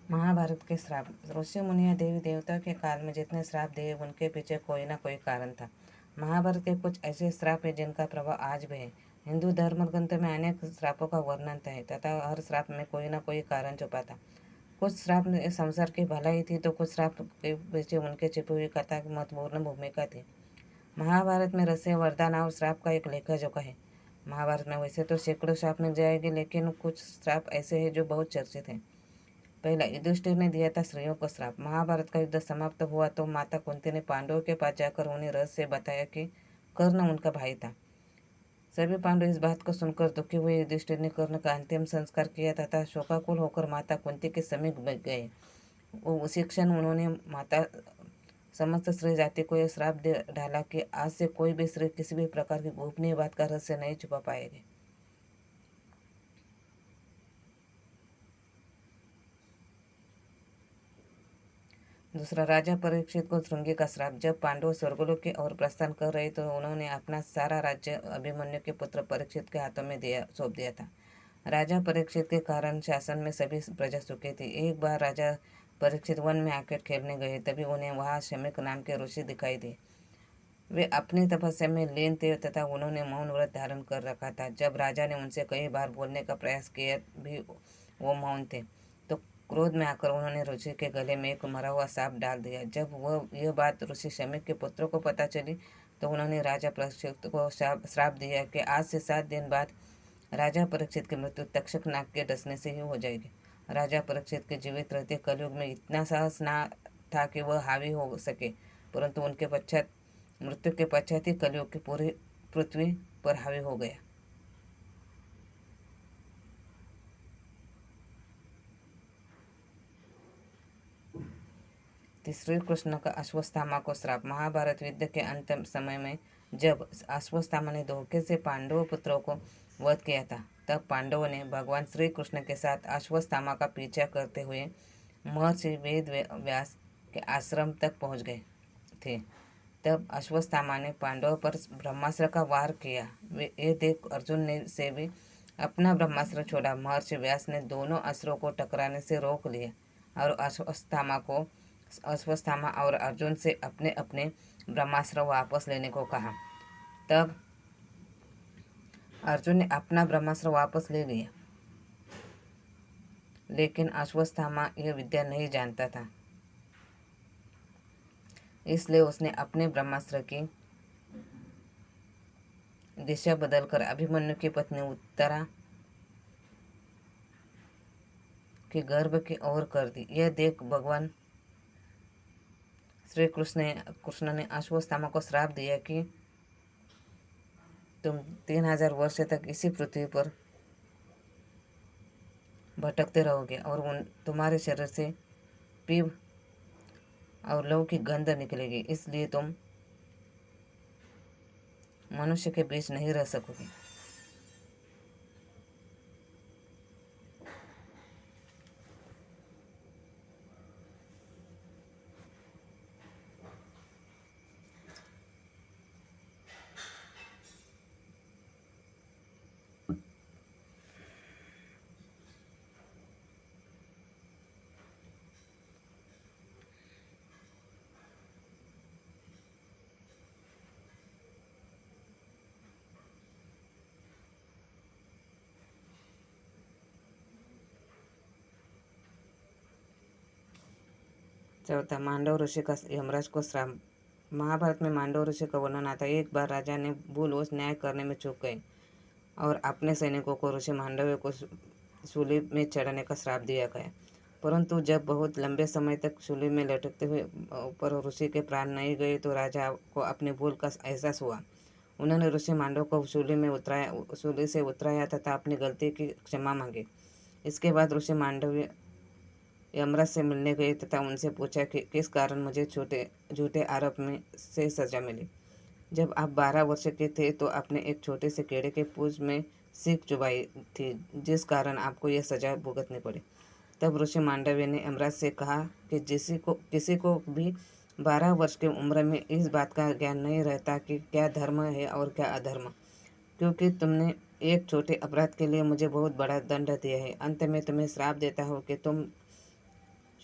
महाभारत के श्राप। ऋषि मुनिया देवी देवता के काल में जितने श्राप दिए उनके पीछे कोई ना कोई कारण था। महाभारत के कुछ ऐसे श्राप हैं जिनका प्रभाव आज भी है। हिंदू धर्म ग्रंथ में अनेक श्रापों का वर्णन है तथा हर श्राप में कोई ना कोई कारण छुपा था। कुछ श्राप में संसार की भलाई थी तो कुछ श्राप के पीछे उनके छिपी हुई कथा की महत्वपूर्ण भूमिका थी। महाभारत में रस्य वरदान और श्राप का एक लेखा जोखा है। महाभारत में वैसे तो सैकड़ों श्राप मिल जाएंगे, लेकिन कुछ श्राप ऐसे हैं जो बहुत चर्चित हैं। पहला, युधिष्ठिर ने दिया था स्त्रियों को श्राप। महाभारत का युद्ध समाप्त हुआ तो माता कुंती ने पांडवों के पास जाकर उन्हें रहस्य बताया कि कर्ण उनका भाई था। सभी पांडव इस बात को सुनकर दुखी हुए। युधिष्ठिर ने कर्ण का अंतिम संस्कार किया तथा शोकाकुल होकर माता कुंती के समीप गए। वो उसी क्षण उन्होंने माता समस्त स्त्री जाति को यह श्राप दे डाला कि आज से कोई भी स्त्री किसी भी प्रकार की गोपनीय बात का रहस्य नहीं छुपा पाएगी। दूसरा, राजा परीक्षित को श्रृंगी का श्राप। जब पांडव स्वर्गलोक की ओर प्रस्थान कर रहे तो उन्होंने अपना सारा राज्य अभिमन्यु के पुत्र परीक्षित के हाथों में सौंप दिया था। राजा परीक्षित के कारण शासन में सभी प्रजा सुखी थी। एक बार राजा परीक्षित वन में आकर खेलने गए, तभी उन्हें वहां शमीक नाम के ऋषि दिखाई दिए। वे अपनी तपस्या में लीन थे तथा उन्होंने मौन व्रत धारण कर रखा था। जब राजा ने उनसे कई बार बोलने का प्रयास किया भी वो मौन थे, तो क्रोध में आकर उन्होंने ऋषि के गले में एक मरा हुआ सांप डाल दिया। जब वह यह बात ऋषि शमीक के पुत्रों को पता चली तो उन्होंने राजा परीक्षित को श्राप दिया कि आज से 7 दिन बाद राजा परीक्षित की मृत्यु तक्षक नाग के डसने से ही हो जाएगी। राजा परीक्षित के जीवित रहते कलयुग में इतना साहस ना था कि वह हावी हो सके, परंतु उनके पश्चात मृत्यु के पश्चात ही कलयुग की पूरी पृथ्वी पर हावी हो गया। श्री कृष्ण का अश्वत्थामा को श्राप। महाभारत युद्ध के अंतिम समय में जब अश्वत्थामा ने धोखे से पांडव पुत्रों को वध किया था, तब पांडवों ने भगवान श्री कृष्ण के साथ अश्वत्थामा का पीछा करते हुए महर्षि वेद व्यास के आश्रम तक पहुंच गए थे। तब अश्वत्थामा ने पांडवों पर ब्रह्मास्त्र का वार किया। वे ये देख अर्जुन ने से भी अपना ब्रह्मास्त्र छोड़ा। महर्षि व्यास ने दोनों अस्त्रों को टकराने से रोक लिया और अश्वत्थामा और अर्जुन से अपने अपने ब्रह्मास्त्र वापस लेने को कहा। तब अर्जुन ने अपना ब्रह्मास्त्र वापस ले लिया, लेकिन अश्वत्थामा यह विद्या नहीं जानता था, इसलिए उसने अपने ब्रह्मास्त्र की दिशा बदलकर अभिमन्यु की पत्नी उत्तरा के गर्भ की ओर कर दी। यह देख भगवान श्री कृष्ण ने अश्वत्थामा को श्राप दिया कि तुम 3000 वर्ष तक इसी पृथ्वी पर भटकते रहोगे और तुम्हारे शरीर से पीप और लहू की गंध निकलेगी, इसलिए तुम मनुष्य के बीच नहीं रह सकोगे। चौथा, मांडव ऋषि का यमराज को श्राप। महाभारत में मांडव ऋषि का वर्णन आता है। एक बार राजा ने भूलवश न्याय करने में चूक गए और अपने सैनिकों को ऋषि मांडव्य को शूली में चढ़ाने का श्राप दिया गया, परंतु जब बहुत लंबे समय तक शूली में लटकते हुए पर ऋषि के प्राण नहीं गए तो राजा को अपनी भूल का एहसास हुआ। उन्होंने ऋषि मांडव को शूली से उतराया तथा अपनी गलती की क्षमा मांगी। इसके बाद ऋषि मांडव्य यमराज से मिलने गए तथा उनसे पूछा कि किस कारण मुझे झूठे आरोप में से सजा मिली। जब आप 12 वर्ष के थे तो आपने एक छोटे से कीड़े के पूंछ में सीख चुभाई थी, जिस कारण आपको यह सजा भुगतनी पड़ी। तब ऋषि मांडव्य ने यमराज से कहा कि किसी को भी 12 वर्ष की उम्र में इस बात का ज्ञान नहीं रहता कि क्या धर्म है और क्या अधर्म, क्योंकि तुमने एक छोटे अपराध के लिए मुझे बहुत बड़ा दंड दिया है। अंत में तुम्हें श्राप देता हूँ कि तुम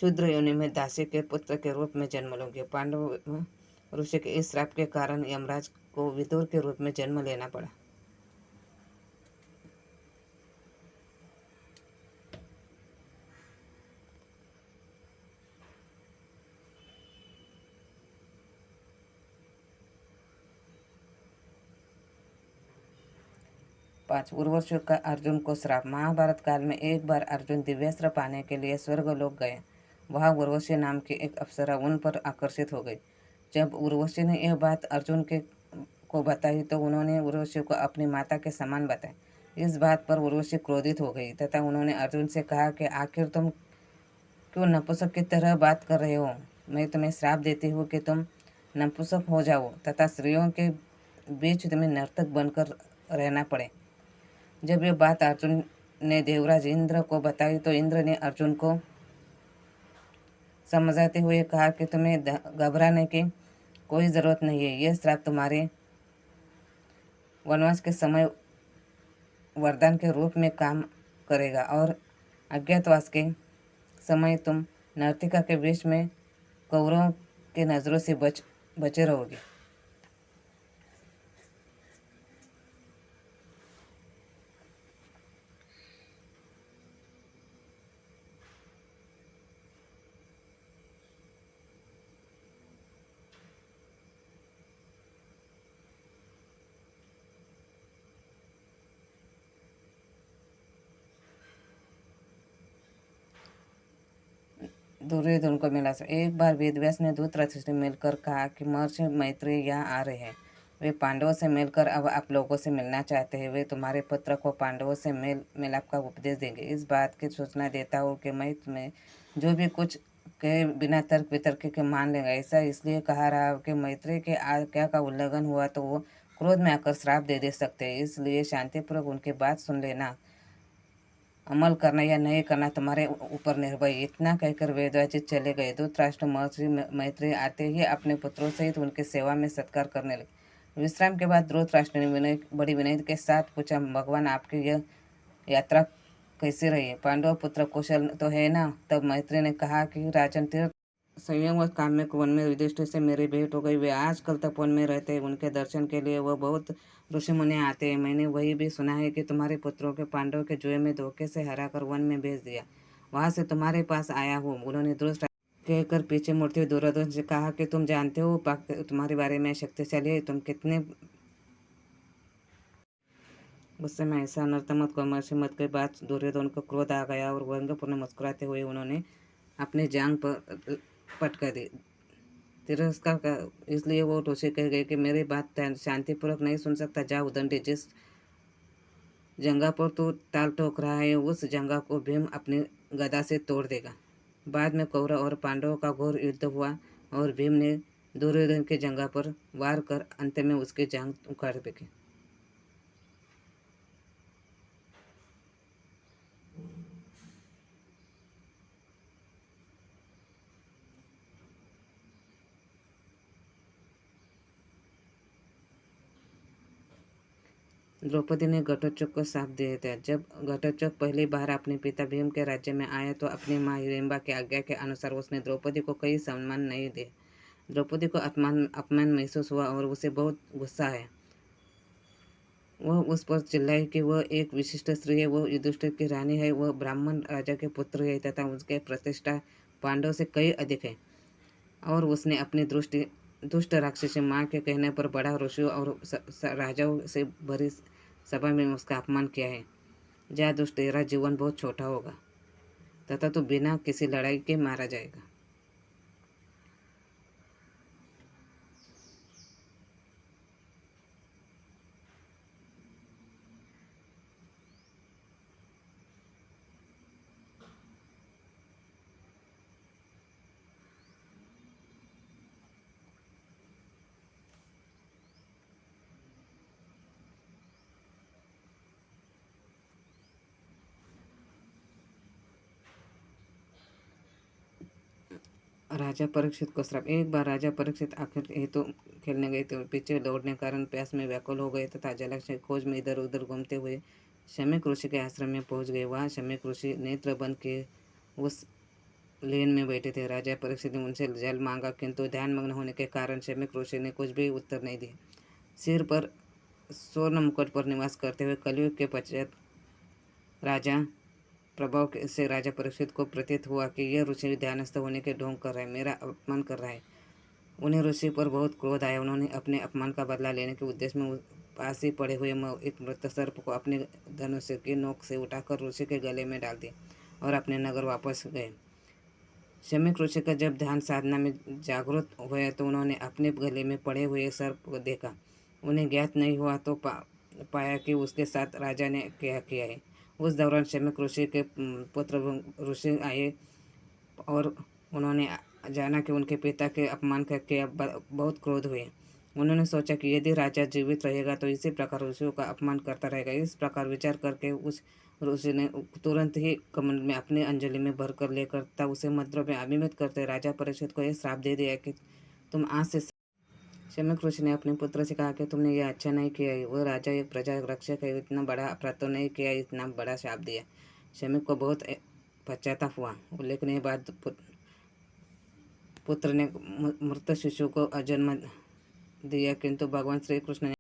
शूद्र योनि में दासी के पुत्र के रूप में जन्म लोगे। पांडव ऋषि के इस श्राप के कारण यमराज को विदुर के रूप में जन्म लेना पड़ा। पाँच, उर्वशी का अर्जुन को श्राप। महाभारत काल में एक बार अर्जुन दिव्यास्त्र पाने के लिए स्वर्गलोक गए। वहां उर्वशी नाम की एक अप्सरा उन पर आकर्षित हो गई। जब उर्वशी ने यह बात अर्जुन को बताई तो उन्होंने उर्वशी को अपनी माता के समान बताया। इस बात पर उर्वशी क्रोधित हो गई तथा उन्होंने अर्जुन से कहा कि आखिर तुम क्यों नपुंसक की तरह बात कर रहे हो। मैं तुम्हें श्राप देती हूँ कि तुम नपुंसक हो जाओ तथा स्त्रियों के बीच तुम्हें नर्तक बनकर रहना पड़े। जब यह बात अर्जुन ने देवराज इंद्र को बताई तो इंद्र ने अर्जुन को समझाते हुए कहा कि तुम्हें घबराने की कोई ज़रूरत नहीं है। यह श्राप तुम्हारे वनवास के समय वरदान के रूप में काम करेगा और अज्ञातवास के समय तुम नर्तिका के वेश में कौरवों के नज़रों से बचे रहोगे। दुर्योधन को मिला। एक बार वेदव्यास ने धृतराष्ट्र से मिलकर कहा कि महर्षि मैत्रेय यहाँ आ रहे हैं। वे पांडवों से मिलकर अब आप लोगों से मिलना चाहते हैं। वे तुम्हारे पुत्र को पांडवों से मिलाप का उपदेश देंगे। इस बात की सूचना देता हूँ कि मैं तुम्हें जो भी कुछ के बिना तर्क वितर्क के मान लेगा। ऐसा इसलिए कहा रहा कि मैत्रेय के आज्ञा का उल्लंघन हुआ तो वो क्रोध में आकर श्राप दे सकते हैं। इसलिए शांतिपूर्वक उनकी बात सुन लेना। अमल करना या नहीं करना तुम्हारे ऊपर निर्भर। इतना कहकर वेदव्यास चले गए। धृतराष्ट्र महर्षि मैत्रेय आते ही अपने पुत्रों सहित उनकी सेवा में सत्कार करने लगे। विश्राम के बाद धृतराष्ट्र ने बड़ी विनय के साथ पूछा, भगवान आपकी यह यात्रा कैसी रही? पांडव पुत्र कुशल तो है ना? तब मैत्रेय ने कहा कि राजन, तीर्थ संयम व काम्यक वन में युधिष्ठिर से मेरी भेंट हो गई। वे आजकल तक वन में रहते हैं। उनके दर्शन के लिए वह बहुत ऋषि मुनि आते हैं। मैंने वही भी सुना है कि तुम्हारे पुत्रों के पांडव के जुए में धोखे से हराकर वन में भेज दिया। वहां से तुम्हारे पास आया हूँ। उन्होंने दुष्ट कहकर पीछे मुड़ते हुए दुर्योधन से कहा कि तुम जानते हो तुम्हारे बारे में शक्तिशाली है। तुम कितने गुस्से में ऐसा अनर्थ मत को महर्षि मत के बाद दुर्योधन को क्रोध आ गया और व्यंग्यपूर्ण मुस्कुराते हुए उन्होंने अपनी जांग पर पटका दी। तिरस्कार का इसलिए वो ऋषि कह गए कि मेरी बात शांतिपूर्वक नहीं सुन सकता। जा उदंडी, जिस जंगा पर तू ताल ठोक रहा है उस जंगा को भीम अपनी गदा से तोड़ देगा। बाद में कौरव और पांडवों का घोर युद्ध हुआ और भीम ने दुर्योधन के जंगा पर वार कर अंत में उसकी जांग उखाड़ फेंकी। द्रौपदी ने घटोत्कच को साथ दिया था। जब घटोत्कच पहली बार अपने पिता भीम के राज्य में आया तो अपनी माँ हिडिंबा की आज्ञा के अनुसार उसने द्रौपदी को कोई सम्मान नहीं दिया। द्रौपदी को अपमान महसूस हुआ और उसे बहुत गुस्सा आया। वह उस पर चिल्लाई कि वह एक विशिष्ट स्त्री है, वह युधिष्ठिर की रानी है, वह ब्राह्मण राजा के पुत्र है तथा उसके प्रतिष्ठा पांडव से कई अधिक है। और उसने अपनी दुष्ट राक्षसी माँ के कहने पर बड़ा ऋषियों और राजाओं से भरी सभा में उसका अपमान किया है। जा दुष्ट, तेरा जीवन बहुत छोटा होगा तथा तू बिना किसी लड़ाई के मारा जाएगा। राजा परीक्षित को श्राप। एक बार राजा परीक्षित आखिर हेतु खेलने गए थे। पीछे दौड़ने कारण प्यास में व्याकुल हो गए तथा जलाशय खोज में इधर उधर घूमते हुए शमीक ऋषि के आश्रम में पहुंच गए। वहां शमीक ऋषि नेत्र बंद किए उस लेन में बैठे थे। राजा परीक्षित ने उनसे जल मांगा, किंतु ध्यानमग्न होने के कारण शमीक ऋषि ने कुछ भी उत्तर नहीं दिया। सिर पर स्वर्ण मुकुट पर निवास करते हुए कलयुग के पश्चात राजा प्रभाव से राजा परीक्षित को प्रतीत हुआ कि यह ऋषि ध्यानस्थ होने के ढोंग कर रहा है, मेरा अपमान कर रहा है। उन्हें ऋषि पर बहुत क्रोध आया। उन्होंने अपने अपमान का बदला लेने के उद्देश्य में पास ही पड़े हुए एक मृत सर्प को अपने धनुष की नोक से उठाकर ऋषि के गले में डाल दिया और अपने नगर वापस गए। शमीक ऋषि का जब ध्यान साधना में जागृत हुआ तो उन्होंने अपने गले में पड़े हुए सर्प को देखा। उन्हें ज्ञात नहीं हुआ तो पाया कि उसके साथ राजा ने क्या किया है। उस दौरान शमीक ऋषि के पुत्र ऋषि आए और उन्होंने जाना कि उनके पिता के अपमान करके बहुत क्रोध हुए। उन्होंने सोचा कि यदि राजा जीवित रहेगा तो इसी प्रकार ऋषियों का अपमान करता रहेगा। इस प्रकार विचार करके उस ऋषि ने तुरंत ही कमल में अपनी अंजलि में भरकर लेकर तब उसे मंत्रों में अभिमित करते राजा परीक्षित को यह श्राप दे दिया कि तुम आज से। शमीक ऋषि ने अपने पुत्र से कहा कि तुमने यह अच्छा नहीं किया है। वह राजा एक प्रजा रक्षक है, इतना बड़ा अपराध तो नहीं किया, इतना बड़ा श्राप दिया। शमीक को बहुत पश्चाताप हुआ। उल्लेखनीय बात, पुत्र ने मृत शिशु को जन्म दिया, किंतु भगवान श्री कृष्ण ने